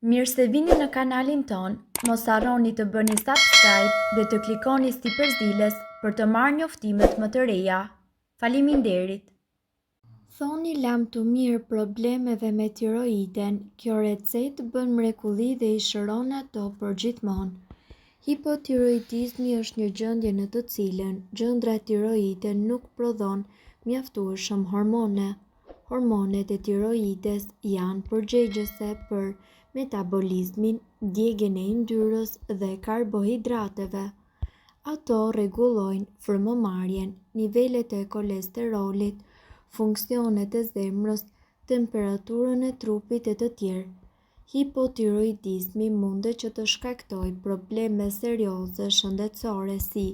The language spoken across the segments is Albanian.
Mirë se vini në kanalin ton, mos harroni të bëni subscribe dhe të klikoni si përzieles për të marrë njoftimet më të reja. Faleminderit! Thoni lam të mirë problemeve me tiroiden, kjo recetë bën mrekulli dhe i shëron ato për gjithmonë. Hipotiroidizmi është një gjendje në të cilën gjëndra tiroide nuk prodhon mjaftueshëm hormone. Hormonet e tiroides janë përgjegjëse për metabolizmin, djegjen e yndyrës dhe karbohidrateve. Ato rregullojnë frymëmarrjen, nivelet e kolesterolit, funksionet e zemrës, temperaturën e trupit e të tjerë. Hipotiroidizmi mundet që të shkaktojë probleme serioze shëndetësore si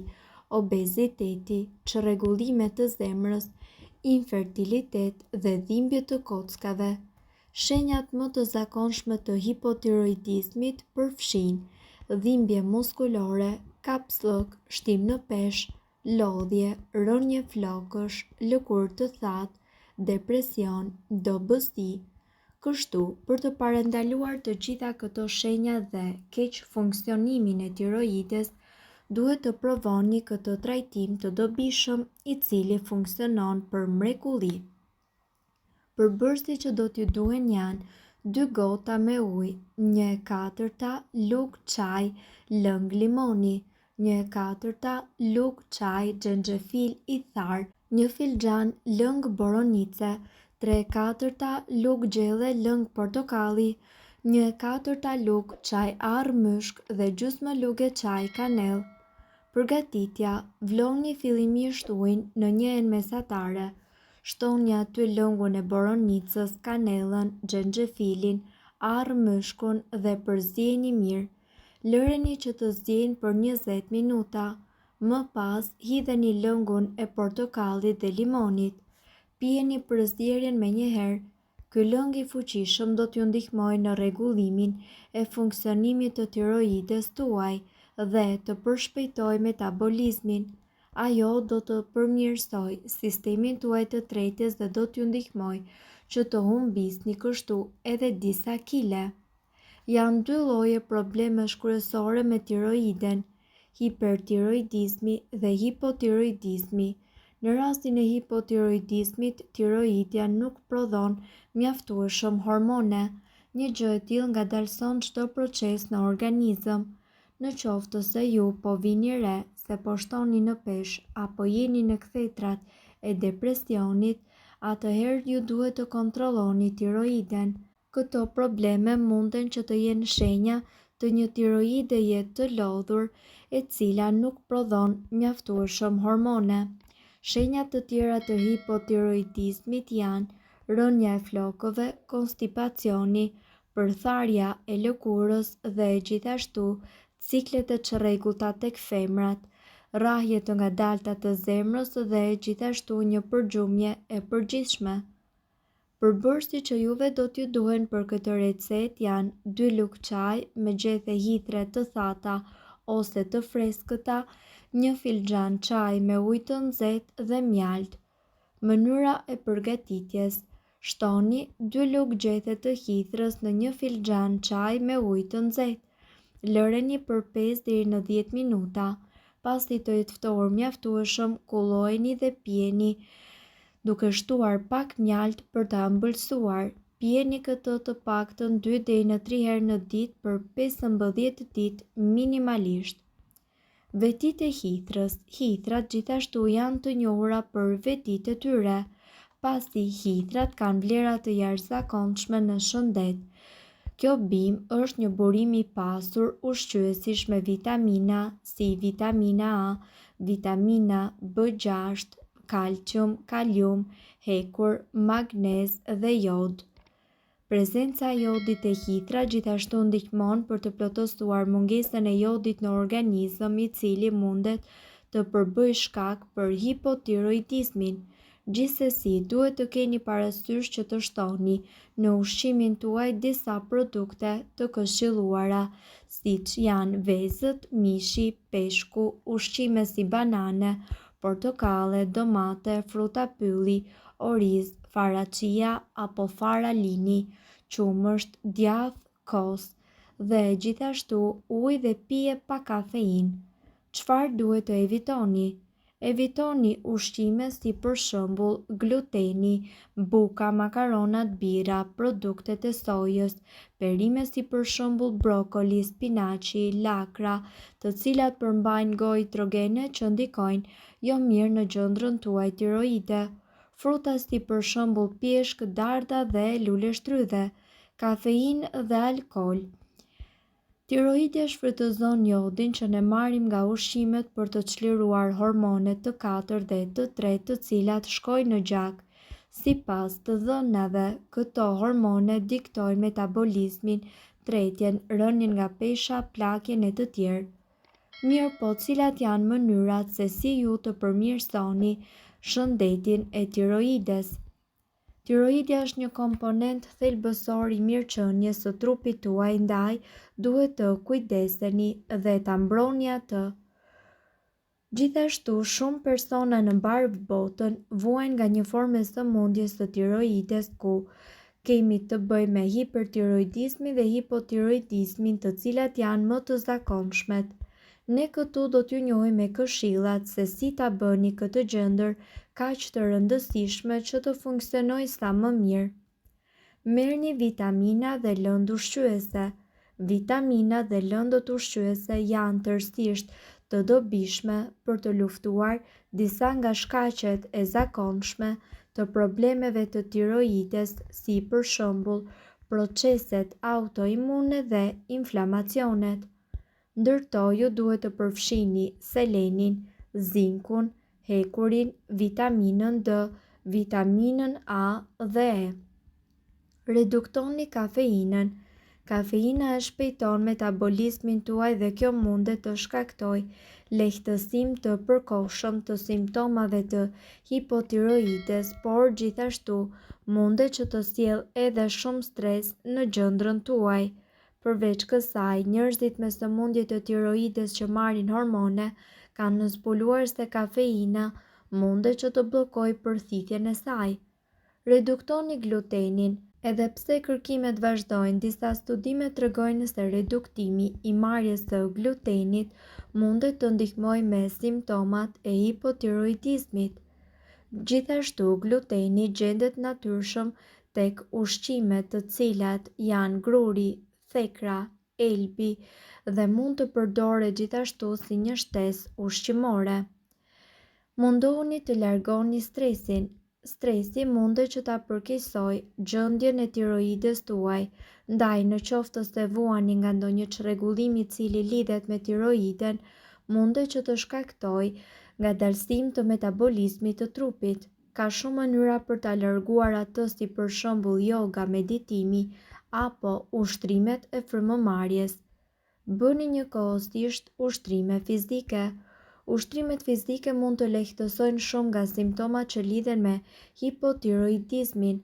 obeziteti, çrregullime të zemrës, infertilitet dhe dhimbje të kockave. Shenjat më të zakonshme të hipotiroidizmit përfshijnë dhimbje muskulore, kapslok, shtim në peshë, lodhje, rënje flokësh, lëkurë të thatë, depresion, dobësi. Kështu, për të parandaluar të gjitha këto shenja dhe keq funksionimin e tiroides, duhet të provoni këtë trajtim të dobishëm i cili funksionon për mrekulli. Përbërësit që do t'ju duhen janë 2 gota me ujë, 1/4 lugë çaj lëng limoni, 1/4 lugë çaj xhenxhefil i tharë, 1 filxhan lëng boronice, 3/4 lugë gjelle lëng portokalli, 1/4 lugë çaj arr myshk dhe gjysmë lugë çaj kanellë. Përgatitja: vloni fillimisht ujin në njen mesatare. Shtoni aty lëngun e boronicës, kanellën, xhenxhefilin, arr myshkun dhe përzieni mirë. Lëreni që të zjejnë për 20 minuta. Më pas, hidheni lëngun e portokallit dhe limonit. Pijeni përzierjen menjëherë. Ky lëng i fuqishëm do t'ju ndihmojë në rregullimin e funksionimit të tiroides tuaj dhe të përshpejtojë metabolizmin. Ajo do të përmirësoj sistemin tuaj të tretjes dhe do t'ju ndihmojë që të humbisni kështu edhe disa kile. Janë 2 lloje problemesh kryesore me tiroiden: hipertiroidizmi dhe hipotiroidizmi. Në rastin e hipotiroidizmit, tiroidja nuk prodhon mjaftueshëm hormone. Një gjë e tillë ngadalson çdo proces në organizëm. Në qoftë se ju po vini re se po shtoni në peshë apo jeni në kthetrat e depresionit, atëherë ju duhet të kontrolloni tiroiden. Këto probleme munden që të jenë shenja të një tiroide jetë të lodhur, e cila nuk prodhon mjaftueshëm hormone. Shenjat të tjera të hipotiroidizmit janë rënja e flokëve, konstipacioni, përtharja e lëkurës dhe gjithashtu ciklet e çrregullta tek femrat, rrahje të ngadalta të zemrës dhe gjithashtu një përgjumje e përgjithshme. Përbërësit që juve do t'ju duhen për këtë recetë janë 2 lugë çaj me gjethe hithre të thata ose të freskëta, 1 filxhan çaj me ujë të nxehtë dhe mjaltë. Mënyra e përgatitjes: shtoni 2 lugë gjethe të hithrës në 1 filxhan çaj me ujë të nxehtë. Lëreni për 5 deri në 10 minuta. Pasi të jetë ftohur mjaftueshëm, kullojeni dhe pijeni duke shtuar pak mjalt për ta ëmbëlsuar. Pijeni këtë të paktën 2 deri në 3 herë në ditë për 15 ditë minimalisht. Vetitë e hithrës. Hithrat gjithashtu janë të njohura për vetitë e tyre, pasi hithrat kanë vlera të jashtëzakonshme në shëndet. Kjo bimë është një burim i pasur ushqyesish me vitamina si vitamina A, vitamina B6, kalcium, kalium, hekur, magnez dhe jod. Prezenca e jodit te hithra gjithashtu ndihmon për të plotësuar mungesën e jodit në organizëm, i cili mundet të përbëjë shkak për hipotiroidizmin. Gjithsesi, duhet të keni parasysh që të shtoni në ushqimin tuaj disa produkte të këshilluara, siç janë vezët, mishi, peshku, ushqime si banane, portokalle, domate, fruta pylli, oriz, faraçia apo fara lini, qumësht, djath, kos, dhe gjithashtu ujë dhe pije pa kafeinë. Çfarë duhet të evitoni? Evitoni ushqime si për shembull gluteni, buka, makaronat, bira, produktet e sojës, perime si për shembull brokoli, spinaçi, lakra, të cilat përmbajnë goitrogene që ndikojnë jo mirë në gjendrën tuaj tiroide. Fruta si për shembull pjeshk, dardha dhe lule shtrydhe, kafeinë dhe alkool. Tiroidja shfrytëzon jodin që ne marrim nga ushqimet për të çliruar hormonet të 4 dhe të 3 të cilat shkojnë në gjak. Sipas të dhënave, këto hormone diktojnë metabolizmin, tretjen, rënien nga pesha, plakjen e të tjerë. Mirë po, cilat janë mënyrat se si ju të përmirësoni shëndetin e tiroides? Tiroidja është një komponent thelbësor i mirëqenies së trupit tuaj, ndaj duhet të kujdeseni dhe ta mbroni atë. Gjithashtu, shumë persona në mbar botën vuajnë nga një formë sëmundjes së tiroides ku kemi të bëjmë me hipertiroidizmin dhe hipotiroidizmin, të cilat janë më të zakonshmet. Ne këtu do t'ju njohim me këshillat se si ta bëni këtë gjendër kaq të rëndësishme që të funksionojë sa më mirë. Merrni vitamina dhe lëndë ushqyese. Vitaminat dhe lëndët ushqyese janë tërësisht të dobishme për të luftuar disa nga shkaqet e zakonshme të problemeve të tiroides, si për shembull proceset autoimune dhe inflamacionet. Ndërto ju duhet të përfshini selenin, zinkun, hekurin, vitaminën D, vitaminën A dhe E. Reduktoni kafeinën. Kafeina e shpejton metabolizmin tuaj dhe kjo mundet të shkaktojë lehtësim të përkohshëm të simptomave të hipotiroides, por gjithashtu mundet që të sjellë edhe shumë stres në gjendrën tuaj. Përveç kësaj, njerëzit me sëmundje të tiroides që marrin hormone kanë zbuluar se kafeina mundet që të bllokojë përthithjen e saj. Reduktoni glutenin. Edhe pse kërkimet vazhdojnë, disa studime tregojnë se reduktimi i marrjes së glutenit mundet të ndihmojë me simptomat e hipotiroidizmit. Gjithashtu, gluteni gjendet natyrshëm tek ushqimet të cilat janë gruri, thekra, elbi dhe mund të përdoret gjithashtu si një shtesë ushqimore. Mundohuni të largoni stresin. Stresi mundet që ta përkeqësojë gjendjen e tiroides tuaj, ndaj në qoftë se vuani nga ndonjë çrregullim i cili lidhet me tiroiden, mundet që të shkaktojë ngadalësim të metabolizmit të trupit. Ka shumë mënyra për ta larguar atë, si për shembull yoga, meditimi apo ushtrimet e frymëmarrjes. Bëni një kohësisht ushtrime fizike. Ushtrimet fizike mund të lehtësojnë shumë nga simptomat që lidhen me hipotiroidizmin,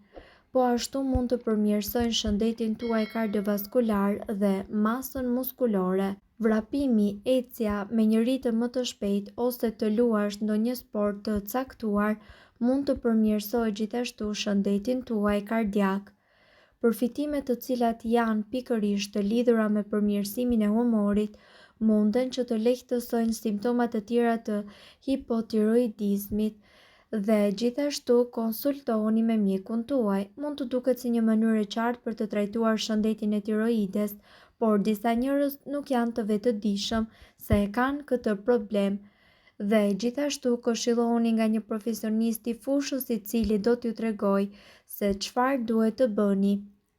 po ashtu mund të përmirësojnë shëndetin tuaj kardiovaskular dhe masën muskulore. Vrapimi, ecja me një ritëm më të shpejtë ose të luash ndonjë sport të caktuar mund të përmirësojë gjithashtu shëndetin tuaj kardiak. Përfitimet të cilat janë pikërisht të lidhura me përmirësimin e humorit munden që të lehtësojnë simptomat të tjera të hipotiroidizmit dhe gjithashtu konsultohuni me mjekun tuaj. Mund të duket si një mënyrë e qartë për të trajtuar shëndetin e tiroides, por disa njerëz nuk janë të vetëdijshëm se e kanë këtë problem dhe gjithashtu këshillohuni nga një profesionist i fushës i cili do t'ju tregojë se çfarë duhet të bëni.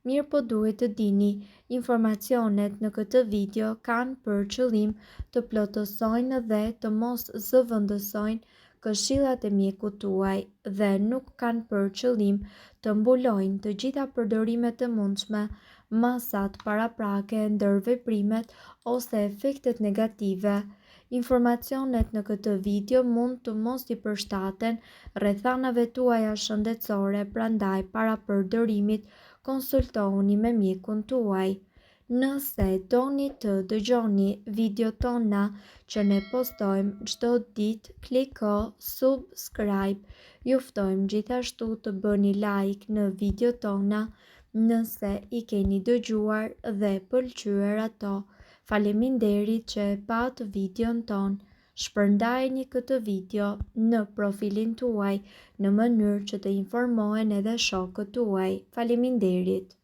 Mirë po, duhet të dini, informacionet në këtë video kanë për qëllim të plotësojnë dhe të mos zëvendësojnë këshillat e mjekut tuaj dhe nuk kanë për qëllim të mbulojnë të gjitha përdorimet e mundshme, masat paraprake, ndërveprimet ose efektet negative. Informacionet në këtë video mund të mos i përshtaten rrethanave tuaja shëndetësore, prandaj para përdorimit konsultohuni me mjekun tuaj. Nëse doni të dëgjoni video tona që ne postojmë çdo ditë, kliko subscribe. Ju ftojmë gjithashtu të bëni like në video tona nëse i keni dëgjuar dhe pëlqyer ato. Faleminderit që e pat videon ton. Shpërndajeni këtë video në profilin tuaj në mënyrë që të informohen edhe shokët tuaj. Faleminderit.